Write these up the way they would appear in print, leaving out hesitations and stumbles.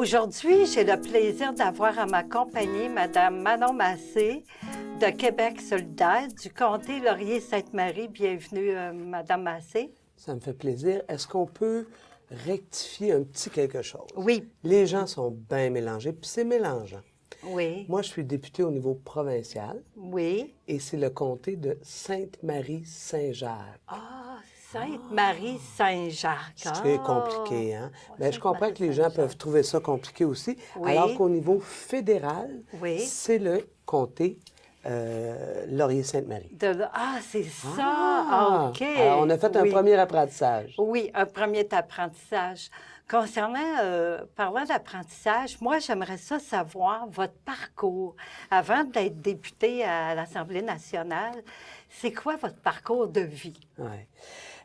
Aujourd'hui, j'ai le plaisir d'avoir à ma compagnie Mme Manon Massé de Québec solidaire du comté Laurier-Sainte-Marie. Bienvenue, Mme Massé. Ça me fait plaisir. Est-ce qu'on peut rectifier un petit quelque chose? Oui. Les gens sont bien mélangés, puis c'est mélangeant. Oui. Moi, je suis député au niveau provincial Oui. et c'est le comté de Sainte-Marie-Saint-Jacques. Ah, Sainte-Marie-Saint-Jacques. C'est compliqué, hein? Bien, je comprends que les gens Sainte-Marie-Saint-Jacques. peuvent trouver ça compliqué aussi, Oui. alors qu'au niveau fédéral, Oui. c'est le comté Laurier-Sainte-Marie. Ah, c'est ça. OK. Alors, on a fait un Oui. premier apprentissage. Oui, un premier apprentissage. Parlant d'apprentissage, moi, j'aimerais ça savoir votre parcours. Avant d'être député à l'Assemblée nationale, c'est quoi votre parcours de vie? Oui.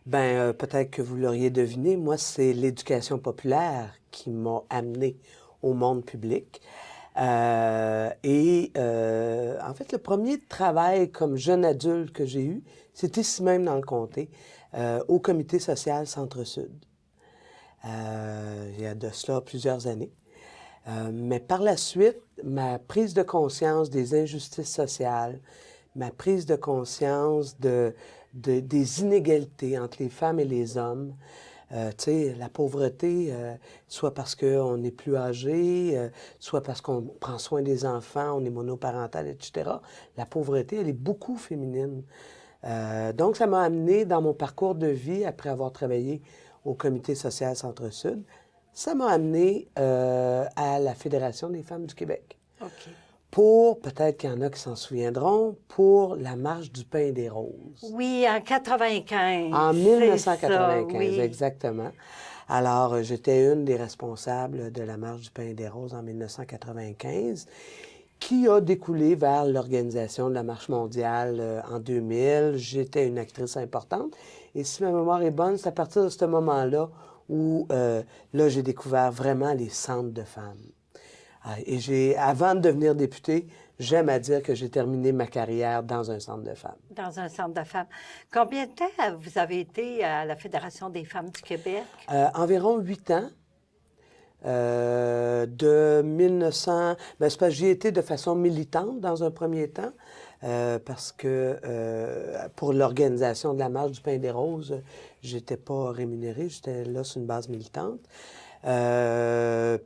Bien, peut-être que vous l'auriez deviné, moi, c'est l'éducation populaire qui m'a amené au monde public. En fait, le premier travail comme jeune adulte que j'ai eu, c'était ici même dans le comté, au comité social Centre-Sud. Il y a de cela plusieurs années. Mais par la suite, ma prise de conscience des injustices sociales, ma prise de conscience des inégalités entre les femmes et les hommes, tu sais, la pauvreté, soit parce qu'on est plus âgé, soit parce qu'on prend soin des enfants, on est monoparental, etc. La pauvreté, elle est beaucoup féminine. Donc, ça m'a amené dans mon parcours de vie, après avoir travaillé au Comité social Centre-Sud, ça m'a amené à la Fédération des femmes du Québec. OK. Pour, peut-être qu'il y en a qui s'en souviendront, pour la Marche du pain et des roses. Oui, en 95. En 1995, ça, oui. exactement. Alors, j'étais une des responsables de la Marche du pain et des roses en 1995, qui a découlé vers l'organisation de la Marche mondiale en 2000. J'étais une actrice importante. Et si ma mémoire est bonne, c'est à partir de ce moment-là où, là, j'ai découvert vraiment les centres de femmes. Et avant de devenir députée, j'aime à dire que j'ai terminé ma carrière dans un centre de femmes. Dans un centre de femmes. Combien de temps vous avez été à la Fédération des femmes du Québec? Environ 8 ans. De 1900... Bien, c'est parce que j'y étais de façon militante dans un premier temps, parce que pour l'organisation de la Marche du pain et des roses, j'étais pas rémunérée, j'étais là sur une base militante.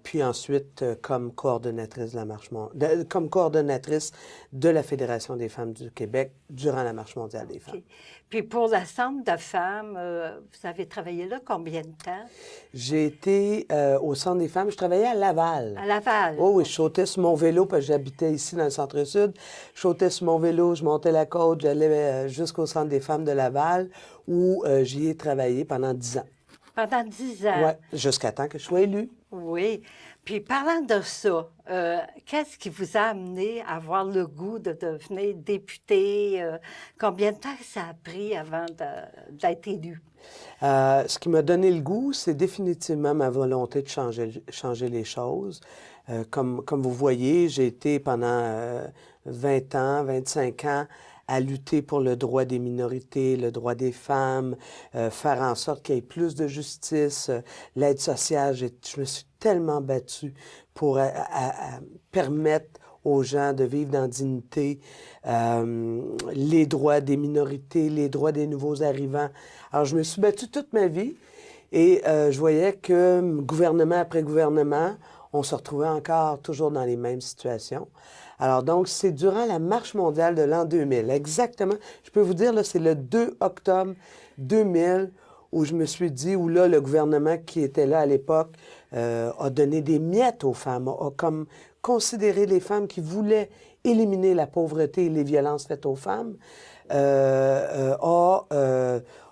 Puis ensuite, comme coordonnatrice de la comme coordonnatrice de la Fédération des femmes du Québec durant la Marche mondiale des femmes. Okay. Puis pour le centre de femmes, vous avez travaillé là combien de temps? J'ai été au centre des femmes, je travaillais à Laval. À Laval? Oh, oui, je sautais sur mon vélo, parce que j'habitais ici dans le centre-sud. Je sautais sur mon vélo, je montais la côte, j'allais jusqu'au centre des femmes de Laval, où j'y ai travaillé pendant 10 ans. Pendant 10 ans? Oui, jusqu'à temps que je sois élue. Oui. Puis parlant de ça, qu'est-ce qui vous a amené à avoir le goût de devenir député? Combien de temps ça a pris avant d'être élu? Ce qui m'a donné le goût, c'est définitivement ma volonté de changer les choses. Comme vous voyez, j'ai été pendant 20 ans, 25 ans à lutter pour le droit des minorités, le droit des femmes, faire en sorte qu'il y ait plus de justice, l'aide sociale. Je me suis tellement battue pour permettre aux gens de vivre dans dignité, les droits des minorités, les droits des nouveaux arrivants. Alors, je me suis battue toute ma vie et je voyais que gouvernement après gouvernement, on se retrouvait encore toujours dans les mêmes situations. Alors donc, c'est durant la Marche mondiale de l'an 2000, exactement, je peux vous dire, là, c'est le 2 octobre 2000 où je me suis dit, où là, le gouvernement qui était là à l'époque a donné des miettes aux femmes, a comme considéré les femmes qui voulaient éliminer la pauvreté et les violences faites aux femmes, a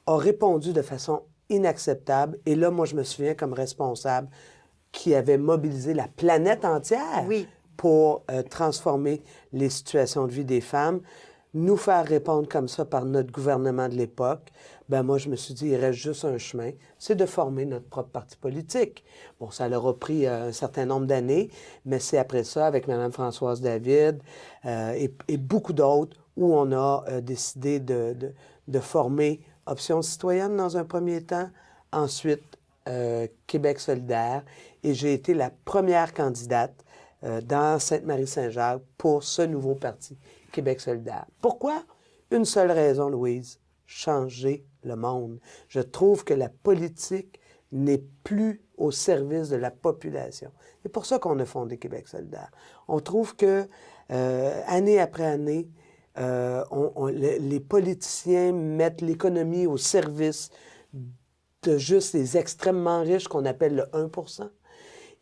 répondu de façon inacceptable. Et là, moi, je me souviens comme responsable qui avait mobilisé la planète entière pour transformer les situations de vie des femmes. Nous faire répondre comme ça par notre gouvernement de l'époque, ben moi, je me suis dit, il reste juste un chemin, c'est de former notre propre parti politique. Bon, ça leur a pris un certain nombre d'années, mais c'est après ça, avec Mme Françoise David et beaucoup d'autres, où on a décidé de former Option citoyenne dans un premier temps, ensuite Québec solidaire et j'ai été la première candidate dans Sainte-Marie-Saint-Jacques pour ce nouveau parti, Québec solidaire. Pourquoi? Une seule raison, Louise, changer le monde. Je trouve que la politique n'est plus au service de la population. C'est pour ça qu'on a fondé Québec solidaire. On trouve que, année après année, les politiciens mettent l'économie au service de juste les extrêmement riches qu'on appelle le 1 %.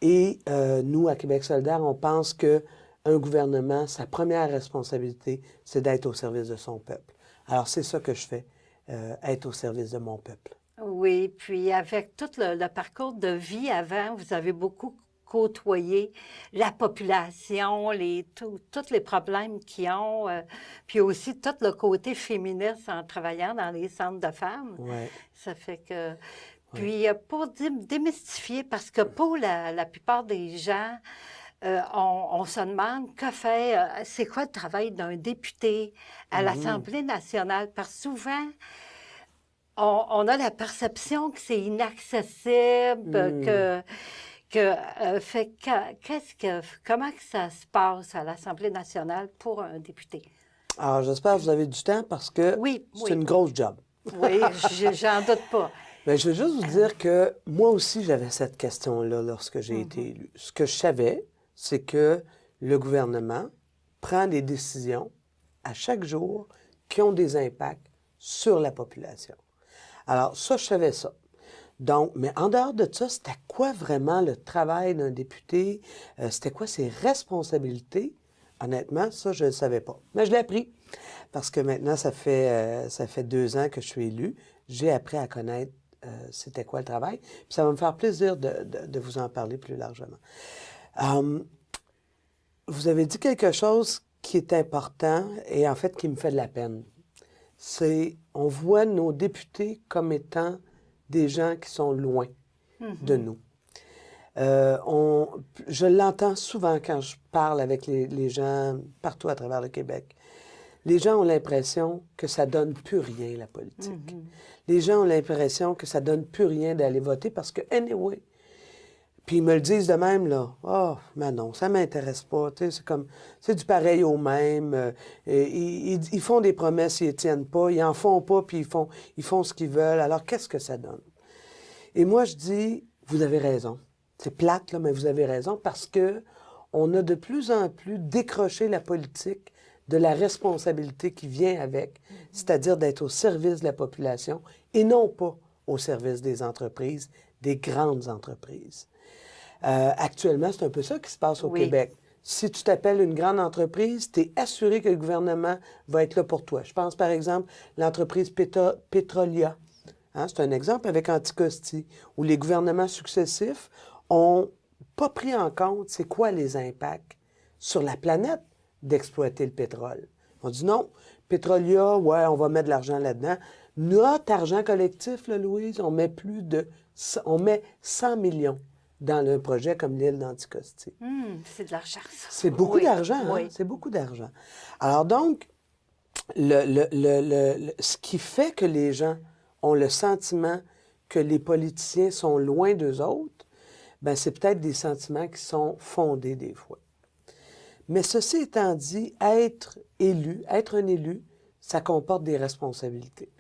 Et nous, à Québec solidaire, on pense qu'un gouvernement, sa première responsabilité, c'est d'être au service de son peuple. Alors, c'est ça que je fais, être au service de mon peuple. Oui, puis avec tout le parcours de vie avant, vous avez beaucoup côtoyé la population, tous les problèmes qu'ils ont, puis aussi tout le côté féministe en travaillant dans les centres de femmes. Ouais. Ça fait que... Puis pour démystifier, parce que pour la plupart des gens, on se demande c'est quoi le travail d'un député à l'Assemblée nationale? Parce que souvent, on a la perception que c'est inaccessible, comment que ça se passe à l'Assemblée nationale pour un député? Alors, j'espère que vous avez du temps parce que c'est une grosse job. Oui, j'en doute pas. Bien, je veux juste vous dire que moi aussi, j'avais cette question-là lorsque j'ai été élu. Ce que je savais, c'est que le gouvernement prend des décisions à chaque jour qui ont des impacts sur la population. Alors, ça, je savais ça. Donc, mais en dehors de ça, c'était quoi vraiment le travail d'un député? C'était quoi ses responsabilités? Honnêtement, ça, je ne le savais pas. Mais je l'ai appris parce que maintenant, ça fait 2 ans que je suis élu. J'ai appris à connaître c'était quoi le travail. Puis ça va me faire plaisir de vous en parler plus largement. Vous avez dit quelque chose qui est important et en fait qui me fait de la peine. On voit nos députés comme étant des gens qui sont loin de nous. Je l'entends souvent quand je parle avec les gens partout à travers le Québec. Les gens ont l'impression que ça donne plus rien, la politique. Les gens ont l'impression que ça donne plus rien d'aller voter parce que, anyway, puis ils me le disent de même, là. « Ah, oh, mais non, ça m'intéresse pas. » Tu sais, c'est du pareil au même. Ils font des promesses, ils les tiennent pas. Ils en font pas, puis ils font ce qu'ils veulent. Alors, qu'est-ce que ça donne? Et moi, je dis, vous avez raison. C'est plate, là, mais vous avez raison parce que on a de plus en plus décroché la politique de la responsabilité qui vient avec, c'est-à-dire d'être au service de la population et non pas au service des entreprises, des grandes entreprises. Actuellement, c'est un peu ça qui se passe au Québec. Si tu t'appelles une grande entreprise, tu es assuré que le gouvernement va être là pour toi. Je pense, par exemple, l'entreprise Petrolia. Hein, c'est un exemple avec Anticosti, où les gouvernements successifs ont pas pris en compte c'est quoi les impacts sur la planète d'exploiter le pétrole. On dit non, Petrolia, ouais, on va mettre de l'argent là-dedans. Notre argent collectif, là, Louise, on met 100 millions dans un projet comme l'île d'Anticosti. C'est de l'argent, ça. C'est beaucoup d'argent, hein? C'est beaucoup d'argent. Alors donc, ce qui fait que les gens ont le sentiment que les politiciens sont loin d'eux autres, bien, c'est peut-être des sentiments qui sont fondés des fois. Mais ceci étant dit, être un élu, ça comporte des responsabilités.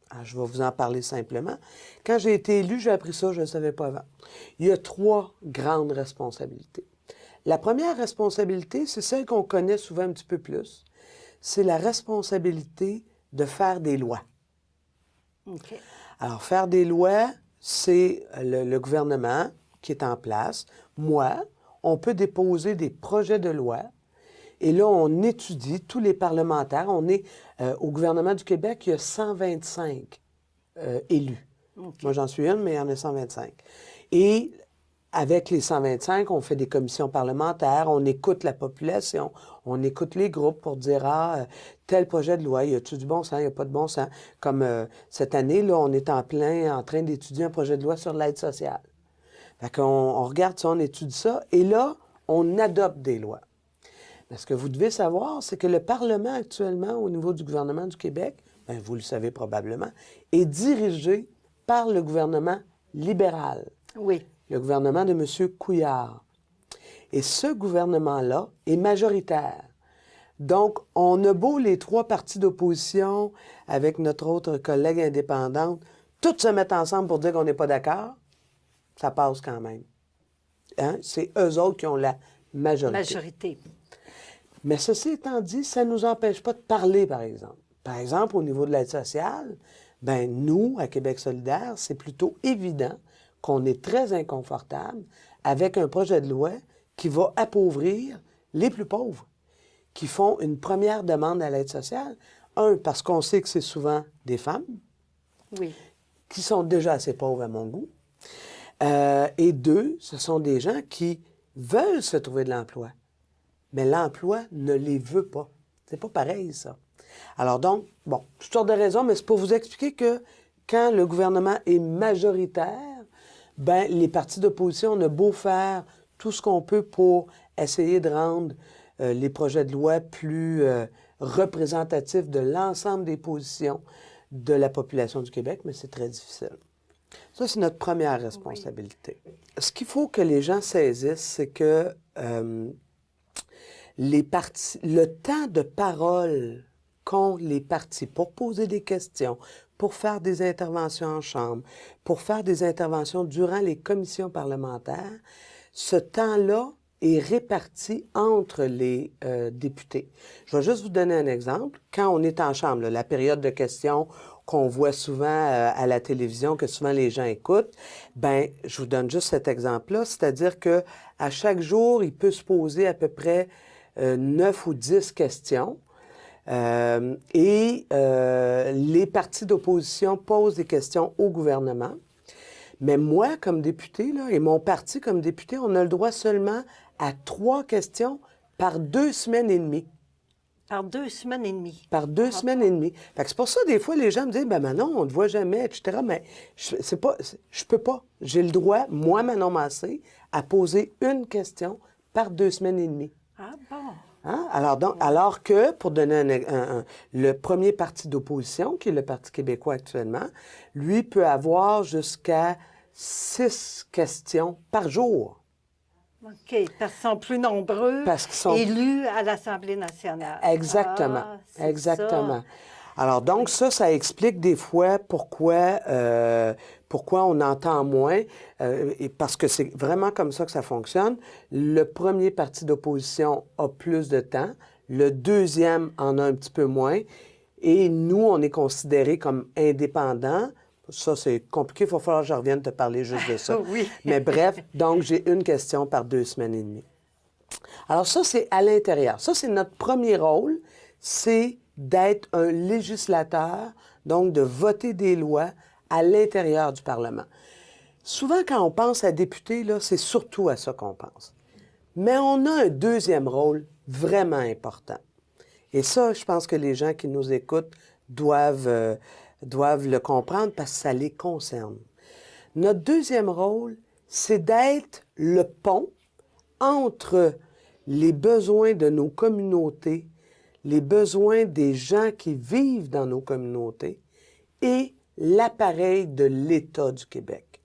Alors, je vais vous en parler simplement. Quand j'ai été élu, j'ai appris ça, je ne le savais pas avant. Il y a 3 grandes responsabilités. La première responsabilité, c'est celle qu'on connaît souvent un petit peu plus. C'est la responsabilité de faire des lois. OK. Alors, faire des lois, c'est le gouvernement qui est en place. Moi, on peut déposer des projets de loi et là, on étudie, tous les parlementaires. On est au gouvernement du Québec, il y a 125 élus. Okay. Moi, j'en suis une, mais il y en a 125. Et avec les 125, on fait des commissions parlementaires, on écoute la population, on écoute les groupes pour dire, tel projet de loi, y a-t-il du bon sens, il n'y a pas de bon sens. Comme cette année, là, on est en train d'étudier un projet de loi sur l'aide sociale. Fait qu'on regarde ça, on étudie ça, et là, on adopte des lois. Mais ce que vous devez savoir, c'est que le Parlement actuellement, au niveau du gouvernement du Québec, bien, vous le savez probablement, est dirigé par le gouvernement libéral, Oui. le gouvernement de M. Couillard. Et ce gouvernement-là est majoritaire. Donc, on a beau les trois partis d'opposition, avec notre autre collègue indépendante, tous se mettre ensemble pour dire qu'on n'est pas d'accord, ça passe quand même. Hein? C'est eux autres qui ont la majorité. Majorité. Mais ceci étant dit, ça ne nous empêche pas de parler, par exemple. Par exemple, au niveau de l'aide sociale, ben nous, à Québec solidaire, c'est plutôt évident qu'on est très inconfortable avec un projet de loi qui va appauvrir les plus pauvres, qui font une première demande à l'aide sociale. Un, parce qu'on sait que c'est souvent des femmes Oui. qui sont déjà assez pauvres à mon goût. Et deux, ce sont des gens qui veulent se trouver de l'emploi. Mais l'emploi ne les veut pas. C'est pas pareil, ça. Alors donc, bon, toutes sortes de raisons, mais c'est pour vous expliquer que quand le gouvernement est majoritaire, ben les partis d'opposition, on a beau faire tout ce qu'on peut pour essayer de rendre les projets de loi plus représentatifs de l'ensemble des positions de la population du Québec, mais c'est très difficile. Ça, c'est notre première responsabilité. Oui. Ce qu'il faut que les gens saisissent, c'est que le temps de parole qu'ont les partis pour poser des questions, pour faire des interventions en chambre, pour faire des interventions durant les commissions parlementaires, ce temps-là est réparti entre les députés. Je vais juste vous donner un exemple. Quand on est en chambre, là, la période de questions qu'on voit souvent à la télévision, que souvent les gens écoutent, ben je vous donne juste cet exemple-là, c'est-à-dire que à chaque jour, il peut se poser à peu près 9 ou 10 questions. Les partis d'opposition posent des questions au gouvernement. Mais moi, comme député, là, et mon parti comme député, on a le droit seulement à 3 questions par 2 semaines et demie. Par 2 semaines et demie. Par 2 semaines et demie. Fait que c'est pour ça, des fois, les gens me disent, ben Manon, on ne te voit jamais, etc. Mais je peux pas. J'ai le droit, moi, Manon Massé, à poser une question par 2 semaines et demie. Ah bon? Hein? Alors que, pour donner le premier parti d'opposition, qui est le Parti québécois actuellement, lui peut avoir jusqu'à 6 questions par jour. OK, parce qu'ils sont plus nombreux, élus à l'Assemblée nationale. Exactement, exactement. Ça. Alors donc, ça explique des fois pourquoi on entend moins, parce que c'est vraiment comme ça que ça fonctionne. Le premier parti d'opposition a plus de temps, le deuxième en a un petit peu moins, et nous, on est considérés comme indépendants. Ça, c'est compliqué, il va falloir que je revienne te parler juste de ça. Oui. Mais bref, donc j'ai une question par 2 semaines et demie. Alors ça, c'est à l'intérieur. Ça, c'est notre premier rôle, c'est d'être un législateur, donc de voter des lois à l'intérieur du Parlement. Souvent, quand on pense à député, là, c'est surtout à ça qu'on pense. Mais on a un deuxième rôle vraiment important. Et ça, je pense que les gens qui nous écoutent doivent le comprendre parce que ça les concerne. Notre deuxième rôle, c'est d'être le pont entre les besoins de nos communautés, les besoins des gens qui vivent dans nos communautés et l'appareil de l'État du Québec.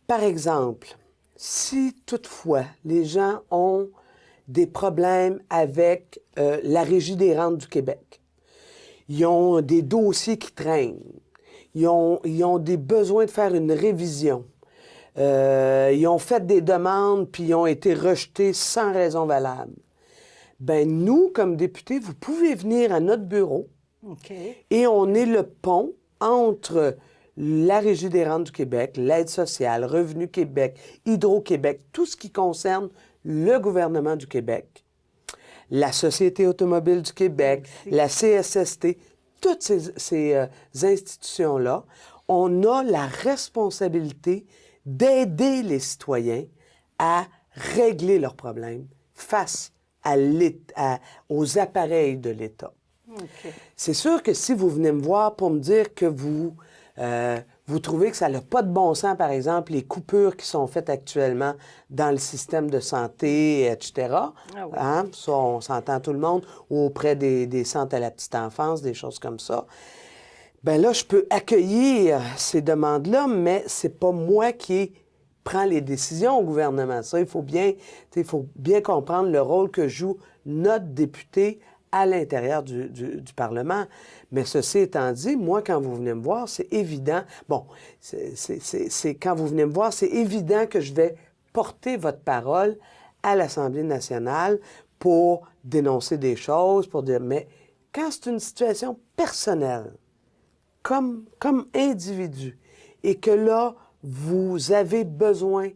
Par exemple, si toutefois les gens ont des problèmes avec la Régie des rentes du Québec, ils ont des dossiers qui traînent, ils ont des besoins de faire une révision, ils ont fait des demandes puis ils ont été rejetés sans raison valable. Ben nous, comme députés, vous pouvez venir à notre bureau et on est le pont entre la Régie des rentes du Québec, l'aide sociale, Revenu Québec, Hydro-Québec, tout ce qui concerne le gouvernement du Québec, la Société automobile du Québec, la CSST, toutes ces institutions-là, on a la responsabilité d'aider les citoyens à régler leurs problèmes face aux appareils de l'État. Okay. C'est sûr que si vous venez me voir pour me dire que vous trouvez que ça n'a pas de bon sens, par exemple, les coupures qui sont faites actuellement dans le système de santé, etc., ah oui. hein, ça, on s'entend tout le monde, ou auprès des centres à la petite enfance, des choses comme ça, Bien là, je peux accueillir ces demandes-là, mais c'est pas moi qui prends les décisions au gouvernement. Ça, il faut bien comprendre le rôle que joue notre député à l'intérieur du Parlement. Mais ceci étant dit, moi, quand vous venez me voir, c'est évident. Bon, quand vous venez me voir, c'est évident que je vais porter votre parole à l'Assemblée nationale pour dénoncer des choses, pour dire, mais quand c'est une situation personnelle, comme individu, et que là, vous avez besoin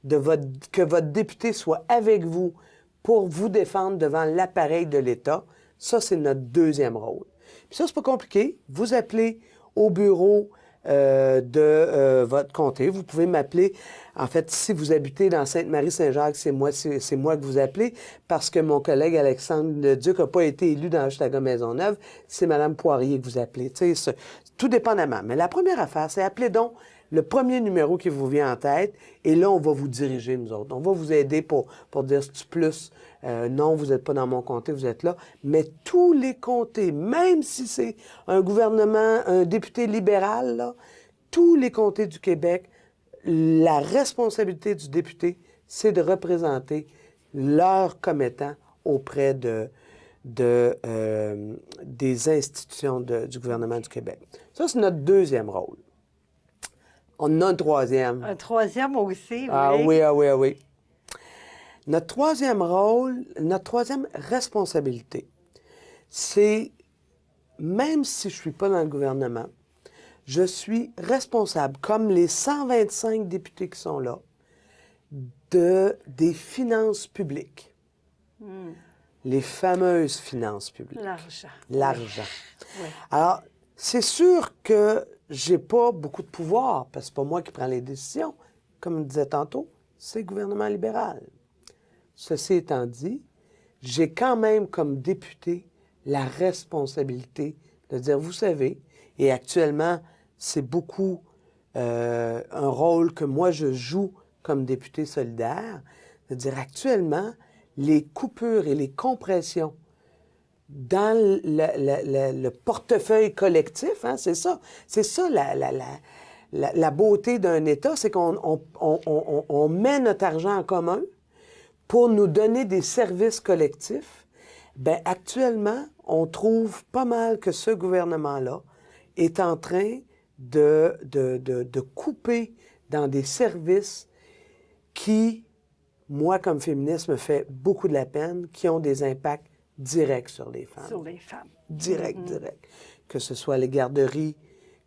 que votre député soit avec vous pour vous défendre devant l'appareil de l'État, ça, c'est notre deuxième rôle. Puis ça, c'est pas compliqué. Vous appelez au bureau de votre comté. Vous pouvez m'appeler. En fait, si vous habitez dans Sainte-Marie-Saint-Jacques, c'est moi que vous appelez parce que mon collègue Alexandre Leduc n'a pas été élu dans Hochelaga-Maisonneuve. C'est Mme Poirier que vous appelez. Tu sais, tout dépendamment. Mais la première affaire, c'est appeler donc le premier numéro qui vous vient en tête, et là, on va vous diriger, nous autres. On va vous aider pour dire c'est plus, non, vous n'êtes pas dans mon comté, vous êtes là. Mais tous les comtés, même si c'est un gouvernement, un député libéral, là, tous les comtés du Québec, la responsabilité du député, c'est de représenter leur commettant auprès des institutions du gouvernement du Québec. Ça, c'est notre deuxième rôle. On en a un troisième. Un troisième aussi, oui. Ah oui, ah oui, ah oui. Notre troisième rôle, notre troisième responsabilité, c'est, même si je ne suis pas dans le gouvernement, je suis responsable, comme les 125 députés qui sont là, des finances publiques. Les fameuses finances publiques. L'argent. L'argent. Oui. Alors, c'est sûr que j'ai pas beaucoup de pouvoir, parce que c'est pas moi qui prends les décisions. Comme je disais tantôt, c'est le gouvernement libéral. Ceci étant dit, j'ai quand même comme député la responsabilité de dire, vous savez, et actuellement, c'est beaucoup un rôle que moi je joue comme député solidaire, de dire actuellement, les coupures et les compressions dans le portefeuille collectif, hein, c'est ça la beauté d'un État, c'est qu'on met notre argent en commun pour nous donner des services collectifs. Bien, actuellement, on trouve pas mal que ce gouvernement-là est en train de couper dans des services qui, moi, comme féministe, me fait beaucoup de la peine, qui ont des impacts directs sur les femmes. Sur les femmes. Direct. Que ce soit les garderies,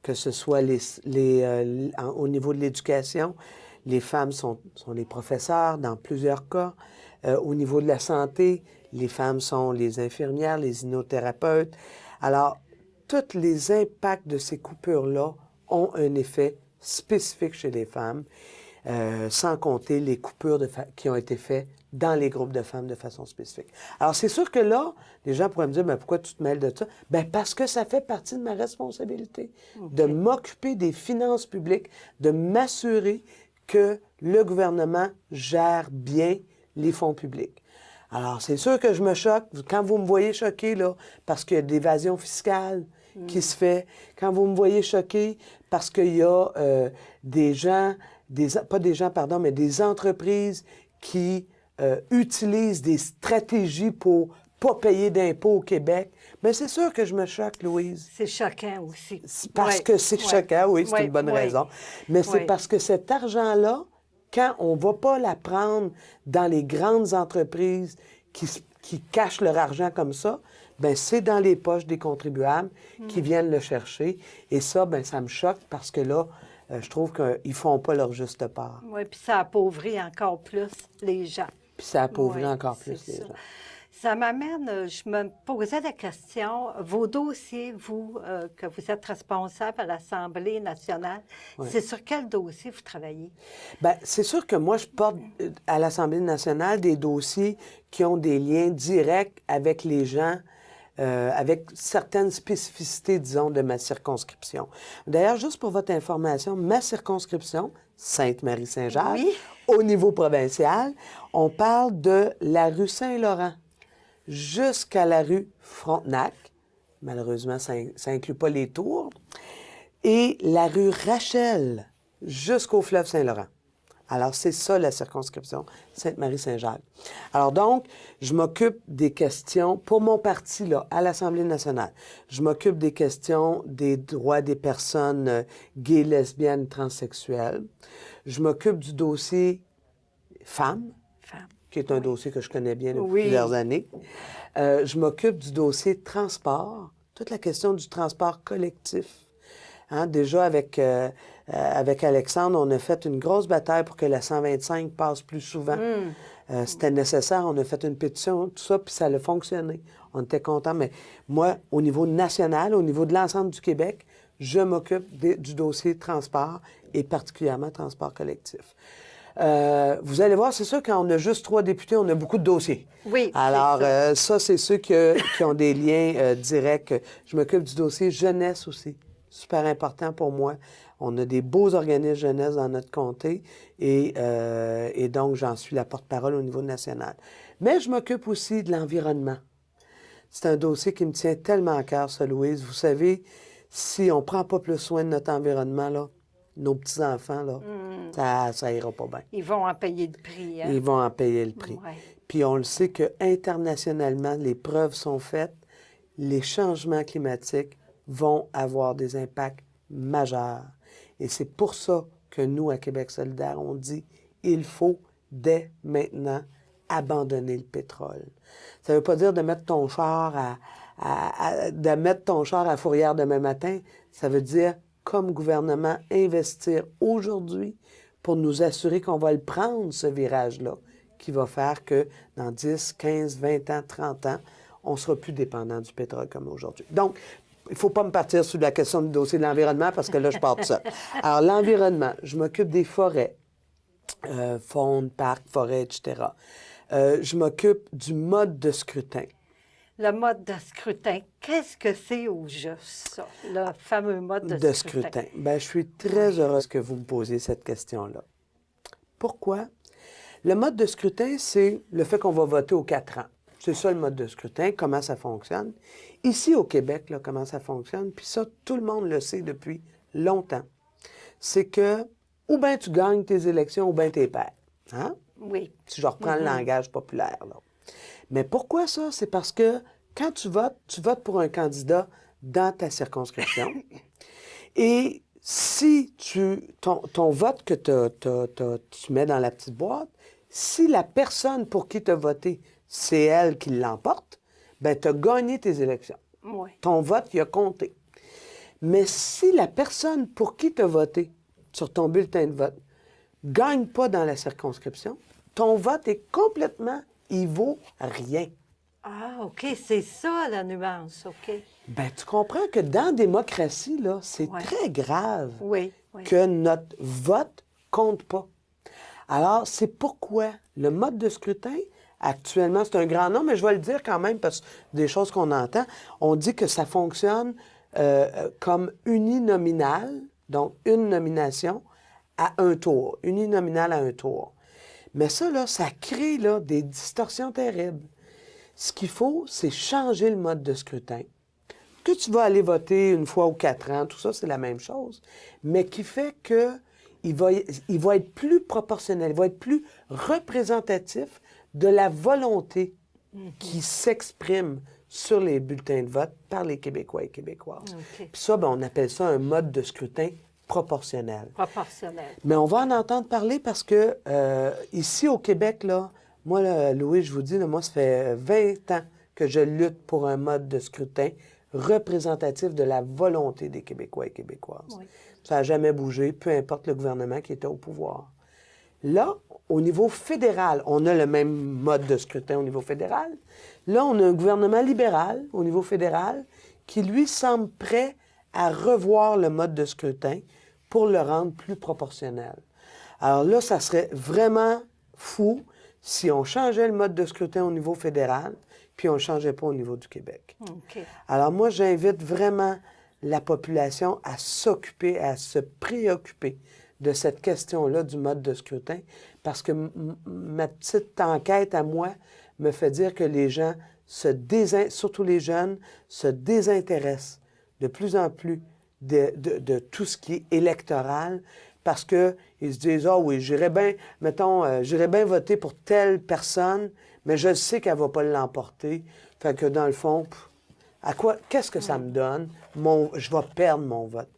que ce soit au niveau de l'éducation. Les femmes sont les professeurs dans plusieurs cas. Au niveau de la santé, les femmes sont les infirmières, les inothérapeutes. Alors, tous les impacts de ces coupures-là ont un effet spécifique chez les femmes, sans compter les coupures qui ont été faites dans les groupes de femmes de façon spécifique. Alors, c'est sûr que là, les gens pourraient me dire, mais pourquoi tu te mêles de ça? Bien, parce que ça fait partie de ma responsabilité, de m'occuper des finances publiques, de m'assurer que le gouvernement gère bien les fonds publics. Alors, c'est sûr que je me choque. Quand vous me voyez choqué, là, parce qu'il y a de l'évasion fiscale qui se fait, quand vous me voyez choqué parce qu'il y a des entreprises qui utilisent des stratégies pour pas payer d'impôts au Québec, bien, c'est sûr que je me choque, Louise. C'est choquant aussi. Parce que c'est choquant, oui, c'est une bonne raison. Mais c'est parce que cet argent-là, quand on ne va pas la prendre dans les grandes entreprises qui cachent leur argent comme ça, bien, c'est dans les poches des contribuables qui viennent le chercher. Et ça, bien, ça me choque parce que là, je trouve qu'ils ne font pas leur juste part. Oui, puis ça appauvrit encore plus les gens. Puis ça appauvrit encore plus les gens. Ça m'amène, je me posais la question, vos dossiers, vous, que vous êtes responsable à l'Assemblée nationale, c'est sur quel dossier vous travaillez? Bien, c'est sûr que moi, je porte à l'Assemblée nationale des dossiers qui ont des liens directs avec les gens, avec certaines spécificités, disons, de ma circonscription. D'ailleurs, juste pour votre information, ma circonscription, Sainte-Marie-Saint-Jacques, au niveau provincial, on parle de la rue Saint-Laurent jusqu'à la rue Frontenac. Malheureusement, ça inclut pas les tours. et la rue Rachel jusqu'au fleuve Saint-Laurent. Alors, c'est ça la circonscription Sainte-Marie-Saint-Jacques. Alors donc, je m'occupe des questions, pour mon parti, là, à l'Assemblée nationale, je m'occupe des questions des droits des personnes gays, lesbiennes, transsexuelles. Je m'occupe du dossier femmes, qui est un dossier que je connais bien depuis plusieurs années. Je m'occupe du dossier transport, toute la question du transport collectif. Hein, déjà, avec Alexandre, on a fait une grosse bataille pour que la 125 passe plus souvent. C'était nécessaire. On a fait une pétition, tout ça, puis ça a fonctionné. On était contents. Mais moi, au niveau national, au niveau de l'ensemble du Québec, je m'occupe du dossier transport et particulièrement transport collectif. Vous allez voir, c'est sûr, quand on a juste 3 députés, on a beaucoup de dossiers. Oui. Alors, ça, c'est ceux qui ont des liens directs. Je m'occupe du dossier jeunesse aussi. Super important pour moi. On a des beaux organismes jeunesse dans notre comté et donc j'en suis la porte-parole au niveau national. Mais je m'occupe aussi de l'environnement. C'est un dossier qui me tient tellement à cœur, ça, Louise. Vous savez, si on ne prend pas plus soin de notre environnement, là, nos petits-enfants, là, ça ira pas bien. Ils vont en payer le prix. Hein? Ils vont en payer le prix. Ouais. Puis on le sait qu'internationalement, les preuves sont faites. Les changements climatiques vont avoir des impacts majeurs. Et c'est pour ça que nous, à Québec solidaire, on dit il faut, dès maintenant, abandonner le pétrole. Ça ne veut pas dire de mettre ton char à fourrière demain matin. Ça veut dire, comme gouvernement, investir aujourd'hui pour nous assurer qu'on va le prendre, ce virage-là, qui va faire que dans 10, 15, 20 ans, 30 ans, on ne sera plus dépendant du pétrole comme aujourd'hui. Donc, il ne faut pas me partir sur la question du dossier de l'environnement parce que là, je pars de ça. Alors, l'environnement, je m'occupe des forêts, faune, parcs, forêts, etc. Je m'occupe du mode de scrutin. Le mode de scrutin, qu'est-ce que c'est au juste, ça, le fameux mode de scrutin? Bien, je suis très heureuse que vous me posiez cette question-là. Pourquoi? Le mode de scrutin, c'est le fait qu'on va voter aux 4 ans. C'est ça le mode de scrutin, comment ça fonctionne. Ici, au Québec, là, comment ça fonctionne, puis ça, tout le monde le sait depuis longtemps, c'est que ou bien tu gagnes tes élections ou bien tu perds. Hein? Oui. Si je reprends le langage populaire. Là. Mais pourquoi ça? C'est parce que quand tu votes pour un candidat dans ta circonscription. Et si ton vote que tu mets dans la petite boîte, si la personne pour qui tu as voté, c'est elle qui l'emporte, bien, tu as gagné tes élections. Oui. Ton vote, il a compté. Mais si la personne pour qui tu as voté sur ton bulletin de vote ne gagne pas dans la circonscription, ton vote est complètement, il vaut rien. Ah, OK, c'est ça la nuance, OK. Bien, tu comprends que dans la démocratie, là, c'est très grave que notre vote compte pas. Alors, c'est pourquoi le mode de scrutin, actuellement, c'est un grand nom, mais je vais le dire quand même parce que des choses qu'on entend, on dit que ça fonctionne comme uninominal, donc une nomination à un tour, uninominal à un tour. Mais ça, là, ça crée là, des distorsions terribles. Ce qu'il faut, c'est changer le mode de scrutin. Que tu vas aller voter une fois ou 4 ans, tout ça, c'est la même chose, mais qui fait qu'il va être plus proportionnel, il va être plus représentatif de la volonté qui s'exprime sur les bulletins de vote par les Québécois et Québécoises. Okay. Puis ça, bien, on appelle ça un mode de scrutin proportionnel. Proportionnel. Mais on va en entendre parler parce que ici au Québec, là, moi, là, Louis, je vous dis, là, moi, ça fait 20 ans que je lutte pour un mode de scrutin représentatif de la volonté des Québécois et Québécoises. Oui. Ça n'a jamais bougé, peu importe le gouvernement qui était au pouvoir. Là, au niveau fédéral, on a le même mode de scrutin au niveau fédéral. Là, on a un gouvernement libéral au niveau fédéral qui, lui, semble prêt à revoir le mode de scrutin pour le rendre plus proportionnel. Alors là, ça serait vraiment fou si on changeait le mode de scrutin au niveau fédéral, puis on ne changeait pas au niveau du Québec. Okay. Alors moi, j'invite vraiment la population à s'occuper, à se préoccuper de cette question-là du mode de scrutin, parce que ma petite enquête à moi me fait dire que les gens, surtout les jeunes, se désintéressent de plus en plus de tout ce qui est électoral parce qu'ils se disent « Ah oui, j'irais bien, mettons, j'irais bien voter pour telle personne, mais je sais qu'elle ne va pas l'emporter. » Fait que dans le fond, qu'est-ce que ça me donne? Je vais perdre mon vote.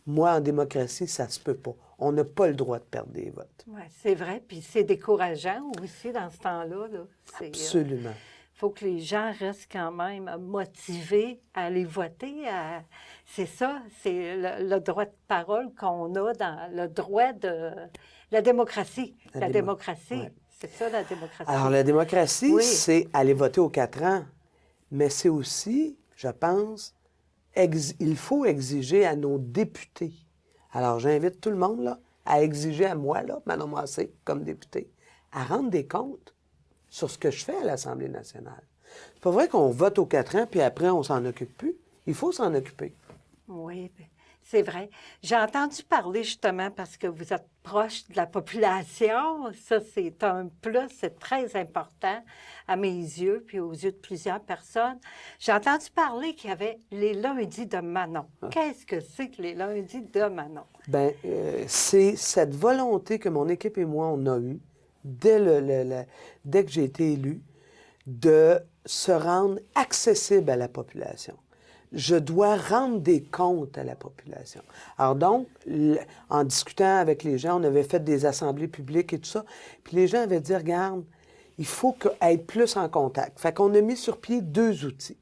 Moi, en démocratie, ça se peut pas. On n'a pas le droit de perdre des votes. Oui, c'est vrai. Puis c'est décourageant aussi dans ce temps-là. Là. Absolument. Il faut que les gens restent quand même motivés à aller voter. C'est ça, c'est le droit de parole qu'on a dans le droit de la démocratie. La démocratie, ouais. C'est ça la démocratie. Alors, la démocratie, oui. C'est aller voter aux 4 ans. Mais c'est aussi, je pense, il faut exiger à nos députés. Alors, j'invite tout le monde là, à exiger à moi, là, Manon Massé, comme député, à rendre des comptes sur ce que je fais à l'Assemblée nationale. C'est pas vrai qu'on vote aux 4 ans, puis après, on s'en occupe plus. Il faut s'en occuper. Oui, c'est vrai. J'ai entendu parler justement parce que vous êtes proche de la population. Ça, c'est un plus, c'est très important à mes yeux, puis aux yeux de plusieurs personnes. J'ai entendu parler qu'il y avait les lundis de Manon. Qu'est-ce que c'est que les lundis de Manon? Bien, c'est cette volonté que mon équipe et moi, on a eue dès que j'ai été élu, de se rendre accessible à la population. Je dois rendre des comptes à la population. Alors donc, en discutant avec les gens, on avait fait des assemblées publiques et tout ça, puis les gens avaient dit, regarde, il faut être plus en contact. Fait qu'on a mis sur pied 2 outils.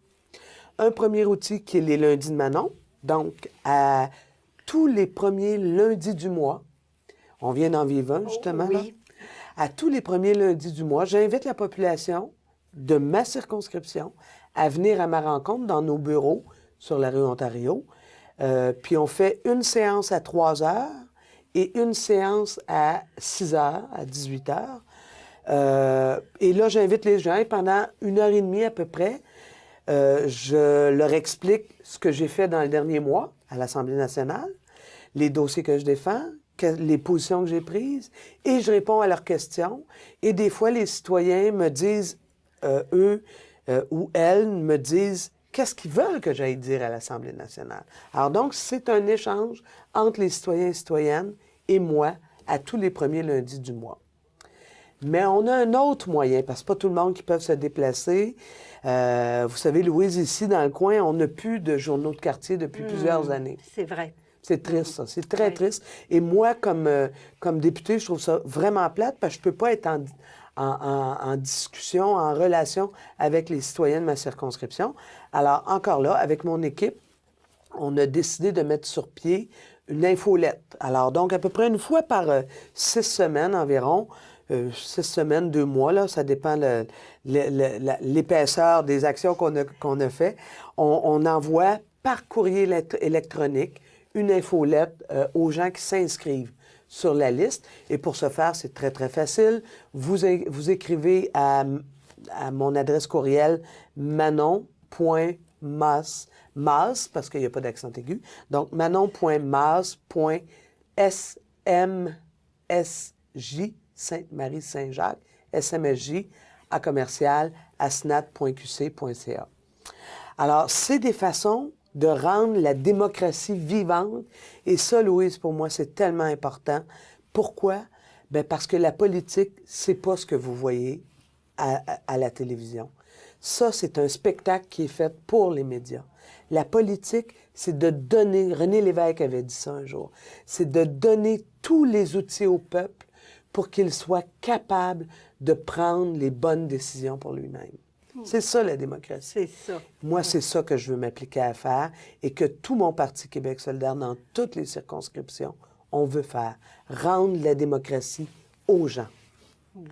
Un premier outil qui est les lundis de Manon, donc à tous les premiers lundis du mois, on vient d'en vivre un, justement, oui. Là. À tous les premiers lundis du mois, j'invite la population de ma circonscription à venir à ma rencontre dans nos bureaux sur la rue Ontario. Puis on fait une séance à 3 heures et une séance à 6 heures, à 18 heures. Et là, j'invite les gens et pendant 1h30 à peu près, je leur explique ce que j'ai fait dans le dernier mois à l'Assemblée nationale, les dossiers que je défends, les positions que j'ai prises, et je réponds à leurs questions. Et des fois, les citoyens me disent, eux ou elles me disent qu'est-ce qu'ils veulent que j'aille dire à l'Assemblée nationale. Alors donc, c'est un échange entre les citoyens et citoyennes et moi à tous les premiers lundis du mois. Mais on a un autre moyen, parce que pas tout le monde qui peut se déplacer. Vous savez, Louise, ici, dans le coin, on n'a plus de journaux de quartier depuis plusieurs années. C'est vrai. C'est triste, ça. C'est très triste. Et moi, comme député, je trouve ça vraiment plate parce que je ne peux pas être en discussion, en relation avec les citoyens de ma circonscription. Alors, encore là, avec mon équipe, on a décidé de mettre sur pied une infolette. Alors, donc, à peu près une fois par 6 semaines environ, 6 semaines, 2 mois, là, ça dépend l'épaisseur des actions qu'on a fait. On envoie par courrier électronique une infolette aux gens qui s'inscrivent sur la liste. Et pour ce faire, c'est très, très facile. Vous écrivez à mon adresse courriel manon.mas, parce qu'il n'y a pas d'accent aigu. Donc, manon.mas.smsj, Sainte-Marie-Saint-Jacques, SMSJ, à commercial, asnat.qc.ca. Alors, c'est des façons de rendre la démocratie vivante. Et ça, Louise, pour moi, c'est tellement important. Pourquoi? Bien, parce que la politique, c'est pas ce que vous voyez à la télévision. Ça, c'est un spectacle qui est fait pour les médias. La politique, c'est de donner, René Lévesque avait dit ça un jour, c'est de donner tous les outils au peuple pour qu'il soit capable de prendre les bonnes décisions pour lui-même. C'est ça, la démocratie. C'est ça. Moi, c'est ça que je veux m'appliquer à faire et que tout mon Parti Québec solidaire, dans toutes les circonscriptions, on veut faire. Rendre la démocratie aux gens.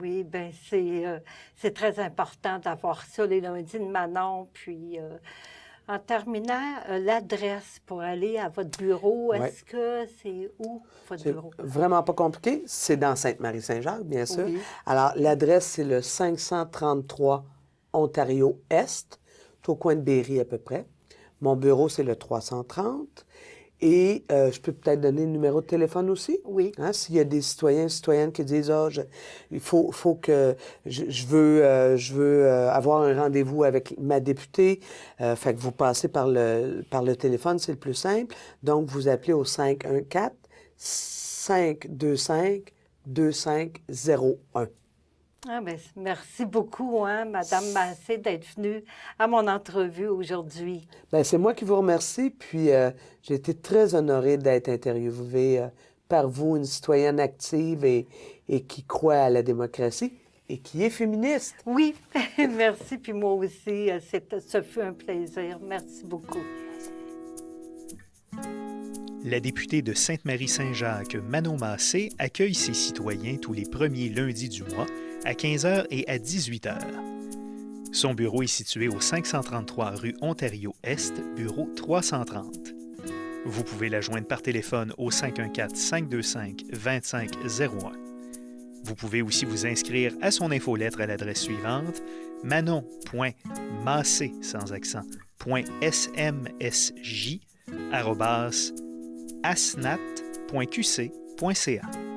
Oui, bien, c'est très important d'avoir ça les lundis de Manon. Puis, en terminant, l'adresse pour aller à votre bureau, est-ce que c'est où, votre bureau? C'est vraiment pas compliqué. C'est dans Sainte-Marie-Saint-Jacques, bien sûr. Oui. Alors, l'adresse, c'est le 533 Ontario-Est, au coin de Berry à peu près. Mon bureau, c'est le 330. Et je peux peut-être donner le numéro de téléphone aussi? Oui. Hein, s'il y a des citoyens, citoyennes qui disent il faut que je veux avoir un rendez-vous avec ma députée, fait que vous passez par le téléphone, c'est le plus simple. Donc, vous appelez au 514-525-2501. Ah ben, merci beaucoup, hein, Madame Massé, d'être venue à mon entrevue aujourd'hui. Bien, c'est moi qui vous remercie, puis j'ai été très honorée d'être interviewée par vous, une citoyenne active et qui croit à la démocratie et qui est féministe. Oui, merci, puis moi aussi, ce fut un plaisir. Merci beaucoup. La députée de Sainte-Marie-Saint-Jacques, Manon Massé, accueille ses citoyens tous les premiers lundis du mois à 15h et à 18h. Son bureau est situé au 533 rue Ontario-Est, bureau 330. Vous pouvez la joindre par téléphone au 514-525-2501. Vous pouvez aussi vous inscrire à son infolettre à l'adresse suivante manon.massé sans accent .smsj@asnat.qc.ca.